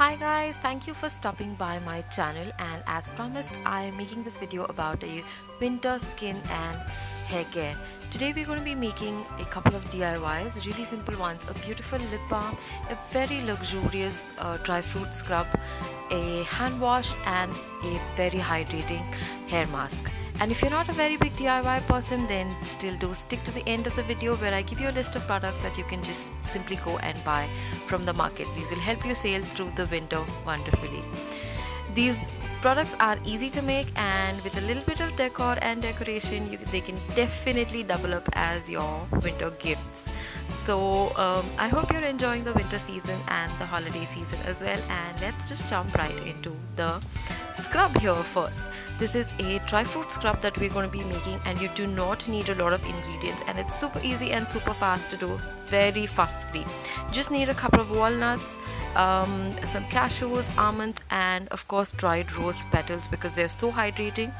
Hi guys, thank you for stopping by my channel, and as promised I am making this video about a winter skin and hair care. Today we're going to be making a couple of DIYs, really simple ones: a beautiful lip balm, a very luxurious dry fruit scrub, a hand wash and a very hydrating hair mask. And if you're not a very big DIY person, then still do stick to the end of the video where I give you a list of products that you can just simply go and buy from the market. These will help you sail through the winter wonderfully. These products are easy to make, and with a little bit of decor and decoration, they can definitely double up as your winter gifts. So I hope you're enjoying the winter season and the holiday season as well, and let's just jump right into the scrub here first. This is a dry fruit scrub that we're going to be making, and you do not need a lot of ingredients, and it's super easy and super fast to do, very fuss free. Just need a couple of walnuts, some cashews, almonds, and of course dried rose petals, because they're so hydrating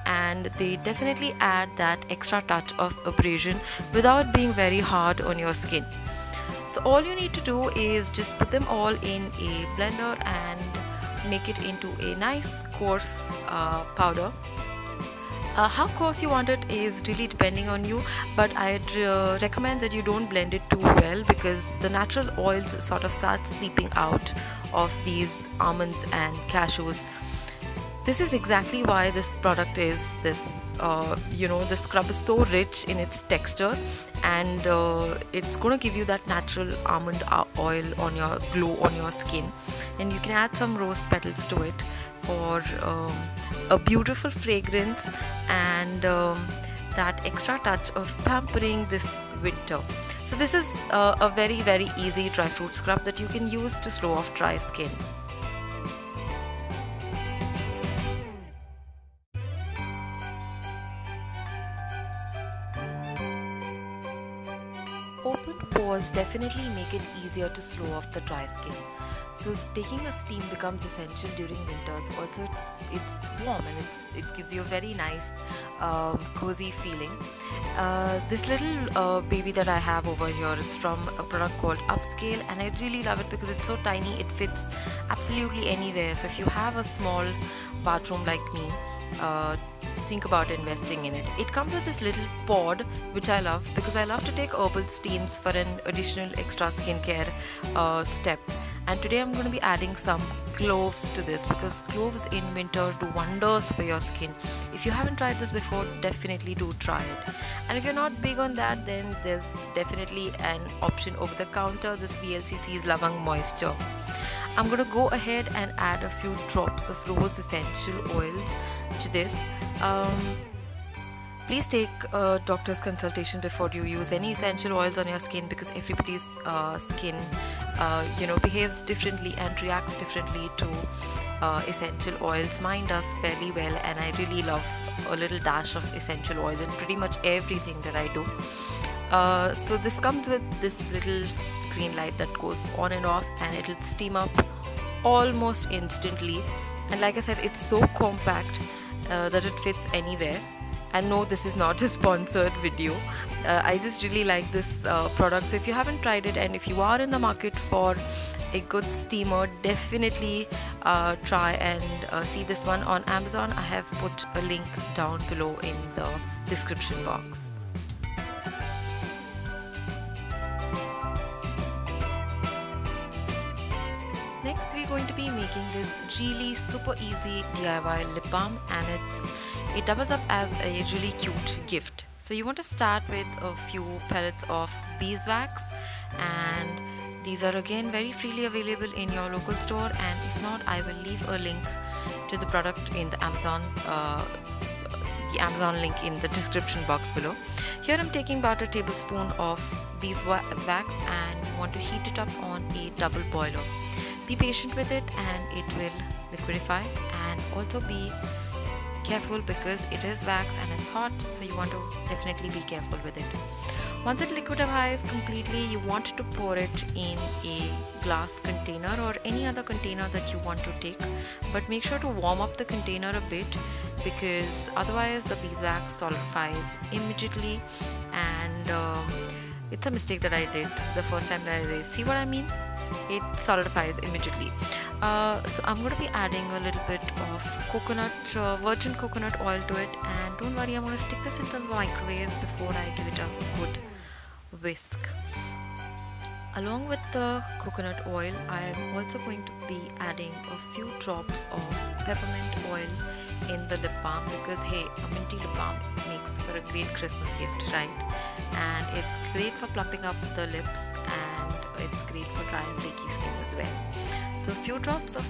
and they definitely add that extra touch of abrasion without being very hard on your skin. So all you need to do is just put them all in a blender and make it into a nice coarse powder. How coarse you want it is really depending on you, but I'd recommend that you don't blend it too well, because the natural oils sort of start seeping out of these almonds and cashews. This is exactly why this product is this, the scrub is so rich in its texture, and it's going to give you that natural almond oil on your glow on your skin. And you can add some rose petals to it for a beautiful fragrance and that extra touch of pampering this winter. So this is a very easy dry fruit scrub that you can use to slow off dry skin. Open pores definitely make it easier to slow off the dry skin. So taking a steam becomes essential during winters. Also, it's warm and it gives you a very nice cozy feeling. This little baby that I have over here, it's from a product called Upscale, and I really love it because it's so tiny. It fits absolutely anywhere. So if you have a small bathroom like me, think about investing in it. It comes with this little pod, which I love because I love to take herbal steams for an additional extra skincare step. And today I'm going to be adding some cloves to this, because cloves in winter do wonders for your skin. If you haven't tried this before, definitely do try it. And if you're not big on that, then there's definitely an option over the counter, this VLCC's Lavang Moisture. I'm going to go ahead and add a few drops of rose essential oils to this. Please take a doctor's consultation before you use any essential oils on your skin, because everybody's skin behaves differently and reacts differently to essential oils. Mine does fairly well, and I really love a little dash of essential oil in pretty much everything that I do. So this comes with this little green light that goes on and off, and it'll steam up almost instantly. And like I said, it's so compact that it fits anywhere. And no, this is not a sponsored video. I just really like this product. So if you haven't tried it, and if you are in the market for a good steamer, definitely try and see this one on Amazon. I have put a link down below in the description box. Next, we're going to be making this really super easy DIY lip balm, and it doubles up as a really cute gift. So you want to start with a few pellets of beeswax, and these are again very freely available in your local store, and if not, I will leave a link to the product in the Amazon link in the description box below. Here I'm taking about a tablespoon of beeswax, and you want to heat it up on a double boiler. Be patient with it and it will liquidify, and also be careful because it is wax and it's hot, so you want to definitely be careful with it. Once it liquefies completely, you want to pour it in a glass container or any other container that you want to take, but make sure to warm up the container a bit, because otherwise the beeswax solidifies immediately, and it's a mistake that I did the first time that I did. See what I mean? it solidifies immediately. So I'm going to be adding a little bit of virgin coconut oil to it, and don't worry, I'm going to stick this into the microwave before I give it a good whisk. Along with the coconut oil, I am also going to be adding a few drops of peppermint oil in the lip balm, because hey, a minty lip balm makes for a great Christmas gift, right? And it's great for plumping up the lips, and it's great for dry and flaky skin as well. So a few drops of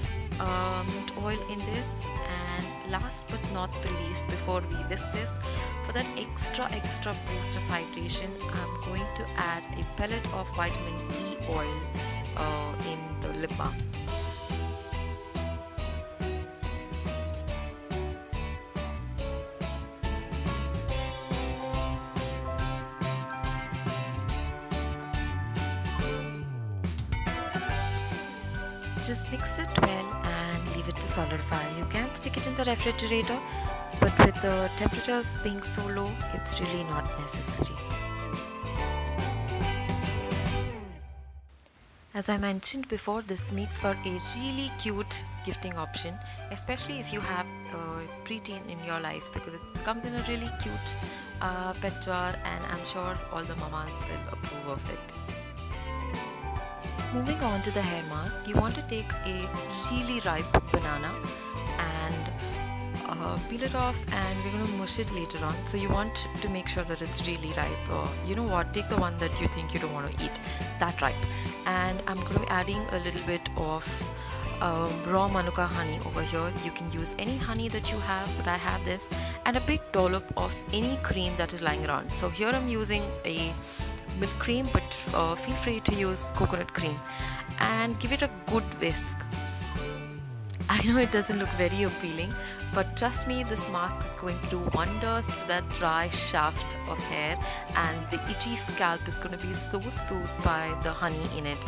mint oil in this, and last but not the least, before we whisk this, for that extra boost of hydration, I'm going to add a pellet of vitamin E oil in the lip balm. Just mix it well and leave it to solidify. You can stick it in the refrigerator, but with the temperatures being so low, it's really not necessary. As I mentioned before, this makes for a really cute gifting option, especially if you have a preteen in your life, because it comes in a really cute pet jar, and I'm sure all the mamas will approve of it. Moving on to the hair mask, you want to take a really ripe banana and peel it off, and we're going to mush it later on. So you want to make sure that it's really ripe. You know what, take the one that you think you don't want to eat that ripe. And I'm going to be adding a little bit of raw manuka honey over here. You can use any honey that you have, but I have this, and a big dollop of any cream that is lying around. So here I'm using a milk cream, but feel free to use coconut cream, and give it a good whisk. I know it doesn't look very appealing, but trust me, this mask is going to do wonders to that dry shaft of hair, and the itchy scalp is going to be so soothed by the honey in it.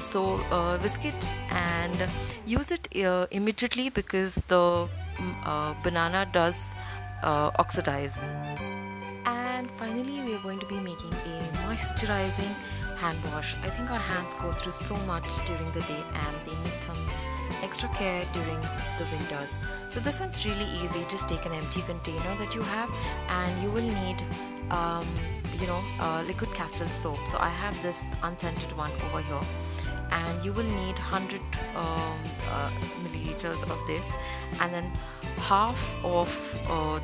So whisk it and use it immediately, because the banana does oxidize. And finally, we are going to be making a moisturizing hand wash. I think our hands go through so much during the day, and they need some extra care during the winters. So this one's really easy. Just take an empty container that you have, and you will need liquid castle soap. So I have this unscented one over here, and you will need 100 milliliters of this, and then half of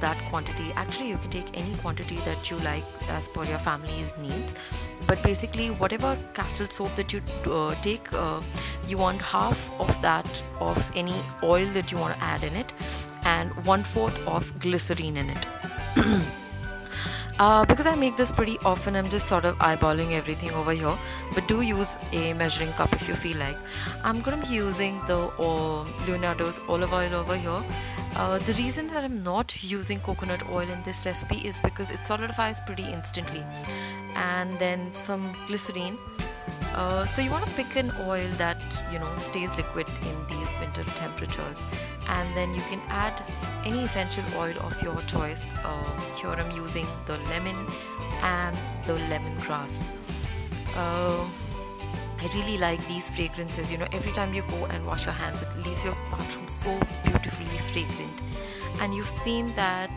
that quantity. Actually, you can take any quantity that you like as per your family's needs, but basically whatever castle soap that you take, you want half of that of any oil that you want to add in it, and 1/4 of glycerine in it. Because I make this pretty often, I'm just sort of eyeballing everything over here, but do use a measuring cup if you feel like. I'm going to be using the Leonardo's olive oil over here. The reason that I'm not using coconut oil in this recipe is because it solidifies pretty instantly, and then some glycerine. So you want to pick an oil that stays liquid in these winter temperatures, and then you can add any essential oil of your choice. Here I'm using the lemon and the lemongrass. I really like these fragrances. Every time you go and wash your hands, it leaves your bathroom so beautifully fragrant. And you've seen that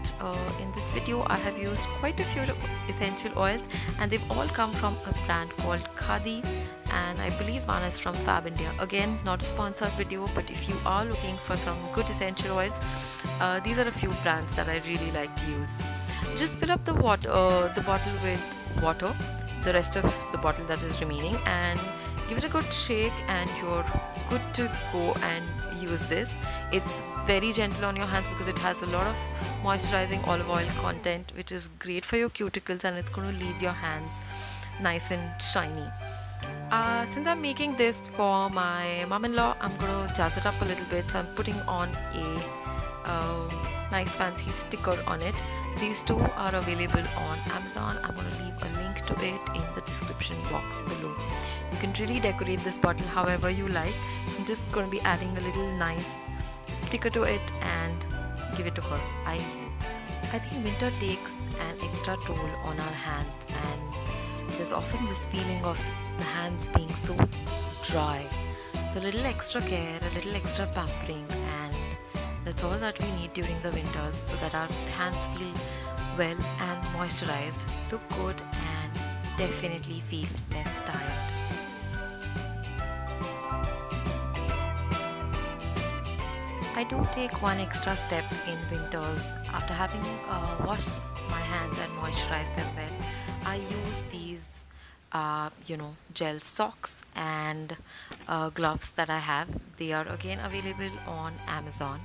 in this video I have used quite a few essential oils, and they've all come from a brand called Khadi, and I believe one is from Fab India. Again, not a sponsored video, but if you are looking for some good essential oils, these are a few brands that I really like to use. Just fill up the bottle with water, the rest of the bottle that is remaining, and give it a good shake, and you're good to go and use this. It's very gentle on your hands because it has a lot of moisturizing olive oil content, which is great for your cuticles, and it's going to leave your hands nice and shiny. Since I'm making this for my mom-in-law, I'm going to jazz it up a little bit. So I'm putting on a nice fancy sticker on it. These two are available on Amazon. I'm going to leave a link to it in the description box below. You can really decorate this bottle however you like. So I'm just going to be adding a little nice sticker to it and give it to her. I think winter takes an extra toll on our hands, and there's often this feeling of the hands being so dry. So a little extra care, a little extra pampering, and that's all that we need during the winters so that our hands feel well and moisturized, look good, and definitely feel less tired. I do take one extra step in winters. After having washed my hands and moisturized them well, I use these gel socks and gloves that I have. They are again available on Amazon.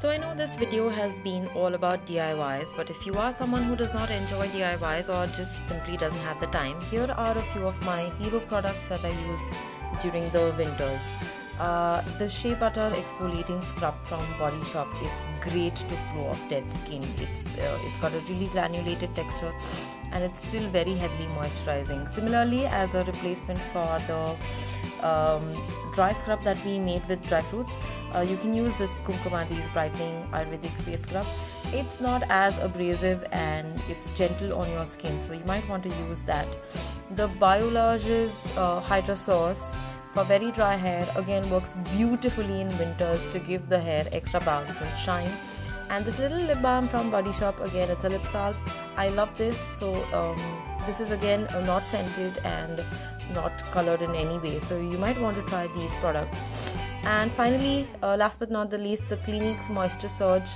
So I know this video has been all about DIYs, but if you are someone who does not enjoy DIYs or just simply doesn't have the time, here are a few of my hero products that I use during the winters. The Shea Butter Exfoliating Scrub from Body Shop is great to slow off dead skin. It's got a really granulated texture and it's still very heavily moisturizing. Similarly, as a replacement for the dry scrub that we made with dry fruits, you can use this Kumkumadi's Brightening Ayurvedic Face Scrub. It's not as abrasive and it's gentle on your skin, so you might want to use that. The Biolage's Hydra Sauce for very dry hair again works beautifully in winters to give the hair extra bounce and shine. And this little lip balm from Body Shop, again it's a lip salve. I love this. So this is again not scented and not colored in any way, so you might want to try these products. And finally, last but not the least, the Clinique's Moisture Surge,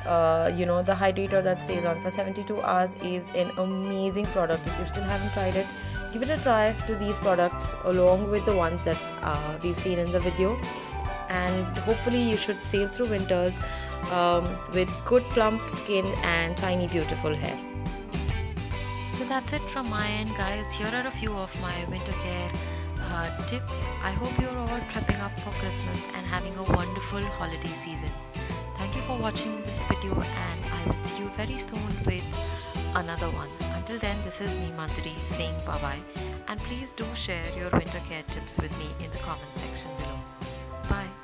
the hydrator that stays on for 72 hours is an amazing product. If you still haven't tried it, give it a try to these products along with the ones that we've seen in the video, and hopefully you should sail through winters with good plump skin and tiny beautiful hair. So that's it from my end, guys. Here are a few of my winter care tips. I hope you're all prepping up for Christmas and having a wonderful holiday season. Thank you for watching this video, and I will see you very soon with another one. Until then, this is me, Manjari, saying bye bye, and please do share your winter care tips with me in the comment section below. Bye.